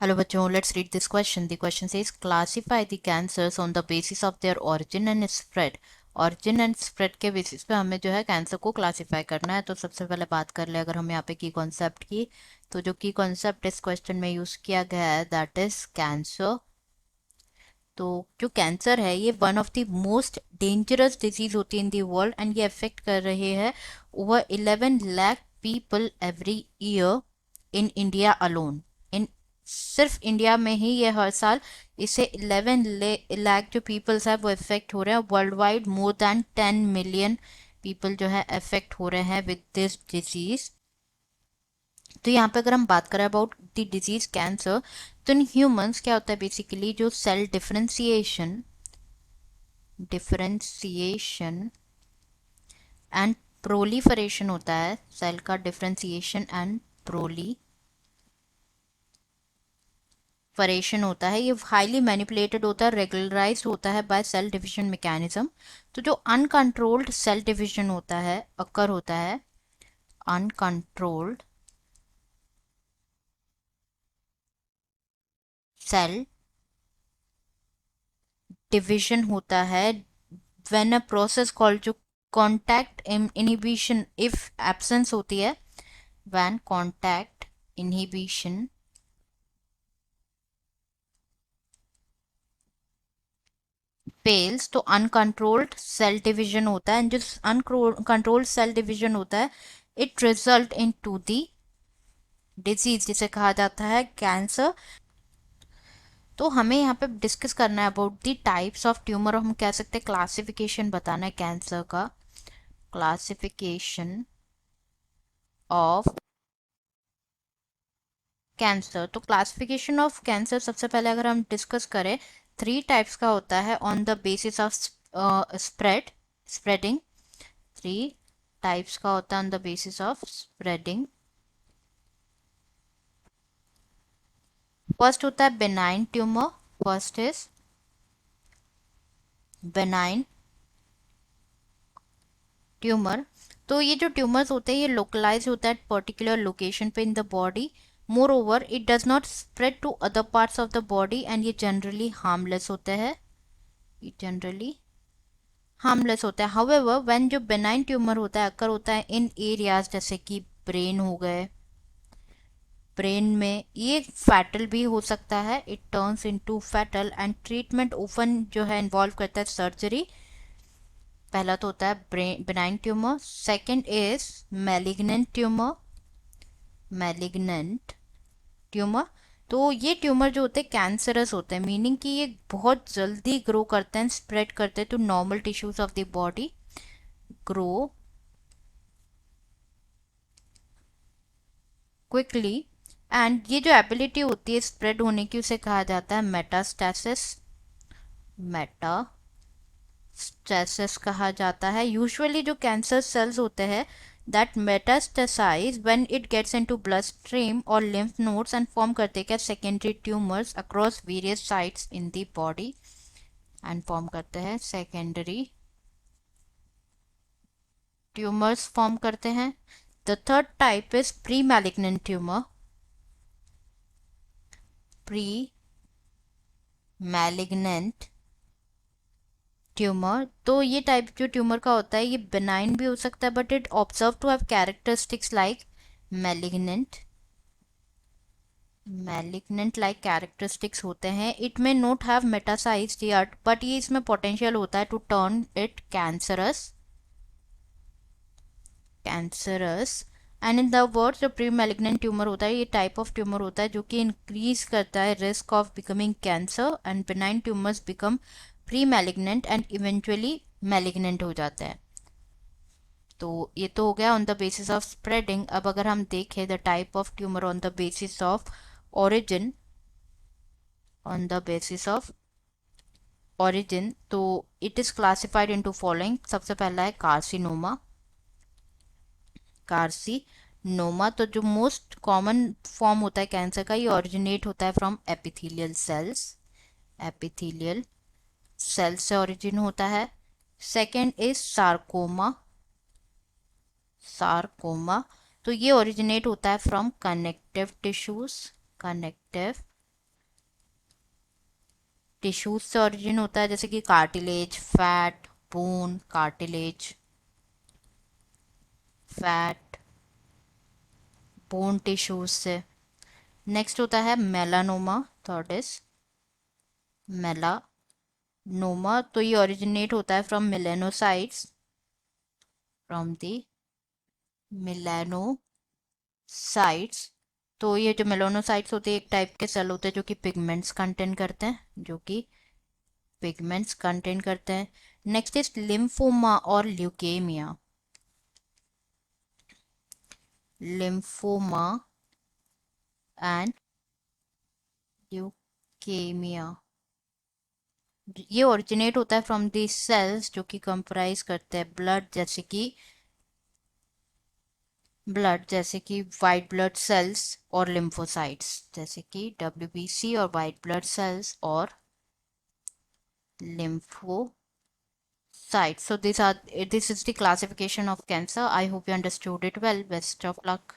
Hello बच्चों, let's read this question. The question says classify the cancers on the basis of their origin and spread. origin and spread के basis पे हमें जो है cancer को classify करना है। तो सबसे पहले बात कर ले अगर हम यहाँ पे की कॉन्सेप्ट की, तो जो की कॉन्सेप्ट इस क्वेश्चन में यूज किया गया है दैट इज कैंसर। तो जो कैंसर है ये one of the most dangerous disease होती है इन दी वर्ल्ड एंड ये अफेक्ट कर रहे हैं over 11 lakh people every year in India alone. In सिर्फ इंडिया में ही ये हर साल इसे 11 लाख जो पीपल्स है वो इफेक्ट हो रहे हैं। World wide more than 10 million people जो है इफेक्ट हो रहे हैं विद दिस डिजीज। तो यहाँ पे अगर हम बात करें अबाउट द डिजीज कैंसर, तो इन ह्यूमंस क्या होता है बेसिकली जो सेल डिफरेंशिएशन एंड प्रोलीफरेशन होता है, सेल का डिफरेंशिएशन एंड प्रोलीफरेशन होता है, ये हाईली मैनिपुलेटेड होता है, रेगुलराइज्ड होता है बाय सेल डिविजन मैकेनिज्म। तो जो अनकंट्रोल्ड सेल डिविजन होता है अकर होता है, अनकंट्रोल्ड सेल डिविजन होता है व्हेन अ प्रोसेस कॉल्ड जो कॉन्टैक्ट इनहिबिशन इफ एब्सेंस होती है, व्हेन कॉन्टैक्ट इनहिबिशन फेल्स तो अनकंट्रोल्ड सेल डिवीजन होता है। एंड जो अनकंट्रोल्ड सेल डिवीजन होता है it result in to the disease जिसे कहा जाता है कैंसर। तो हमें यहाँ पे डिस्कस करना है about the types of tumour, हम कह सकते हैं क्लासिफिकेशन बताना है कैंसर का, क्लासिफिकेशन ऑफ कैंसर। तो क्लासिफिकेशन ऑफ कैंसर सबसे पहले अगर हम डिस्कस करें, थ्री टाइप्स का होता है on the basis of spreading. Three types का होता है on the basis of spreading. First होता है benign tumour. First is benign tumour. तो ये जो ट्यूमर्स होते हैं ये लोकलाइज होता है पर्टिकुलर लोकेशन पे in the body. Moreover it does not spread to other parts of the body and ये जनरली हार्मलेस होते हैं। ये जनरली हार्मलेस होता है। हाउएवर व्हेन जो बेनाइन ट्यूमर होता है अकर होता है इन एरियाज जैसे कि ब्रेन हो गए, ब्रेन में ये फैटल भी हो सकता है, it turns into fatal and treatment open जो है इन्वॉल्व करता है सर्जरी। पहला तो होता है benign tumour. Second is malignant tumour. Malignant tumour तो ये ट्यूमर जो होते हैं कैंसरस होते हैं, मीनिंग कि ये बहुत जल्दी ग्रो करते हैं, स्प्रेड करते हैं to normal tissues of the body, grow quickly. And ये जो एबिलिटी होती है स्प्रेड होने की उसे कहा जाता है मेटास्टेसिस। मेटास्टेसिस कहा जाता है। यूजुअली जो कैंसर सेल्स होते हैं that metastasize when it gets into bloodstream or lymph nodes and form करते क्या secondary tumors across various sites in the body and form करते हैं secondary tumors form करते हैं। The third type is pre-malignant tumor। pre-malignant tumour तो ये type जो tumour का होता है ये बेनाइन भी हो सकता है but it observe to have characteristics like malignant. Malignant like characteristics होते हैं। It may not have metastasized yet but ये इसमें पोटेंशियल होता है to turn it cancerous. And in the word जो प्री मैलिग्नेंट ट्यूमर होता है ये टाइप ऑफ ट्यूमर होता है जो कि इंक्रीज करता है risk of becoming cancer and benign tumours become pre malignant and eventually malignant हो जाता है। तो ये तो हो गया on the basis of spreading. अब अगर हम देखें the type of tumour on the basis of origin, on the basis of origin तो it is classified into following। सबसे पहला है कार्सिनोमा। कार्सिनोमा तो जो मोस्ट कॉमन फॉर्म होता है कैंसर का ये ओरिजिनेट होता है from epithelial cells. Epithelial cells से ओरिजिन होता है। Second is sarcoma. सार्कोमा तो ये ओरिजिनेट होता है from connective tissues. Connective tissues से ओरिजिन होता है, जैसे कि cartilage, fat, bone, cartilage, fat, bone tissues से। नेक्स्ट होता है मेलानोमा, थर्ड इज मेलानोमा। तो ये ओरिजिनेट होता है from melanocytes, from the melanocytes. तो ये जो मेलानोसाइट्स होते हैं एक टाइप के सेल होते हैं जो कि पिगमेंट्स कंटेन करते हैं, जो कि पिगमेंट्स कंटेन करते हैं। नेक्स्ट इज लिम्फोमा और ल्यूकेमिया। लिम्फोमा एंड ल्यूकेमिया, ये ओरिजिनेट होता है फ्रॉम दी सेल्स जो कि कंप्राइज करते हैं ब्लड जैसे कि वाइट ब्लड सेल्स और लिम्फोसाइट्स, जैसे कि डब्ल्यूबीसी और वाइट ब्लड सेल्स और lymphocytes. So this is the classification of cancer. I hope you understood it well. Best of luck.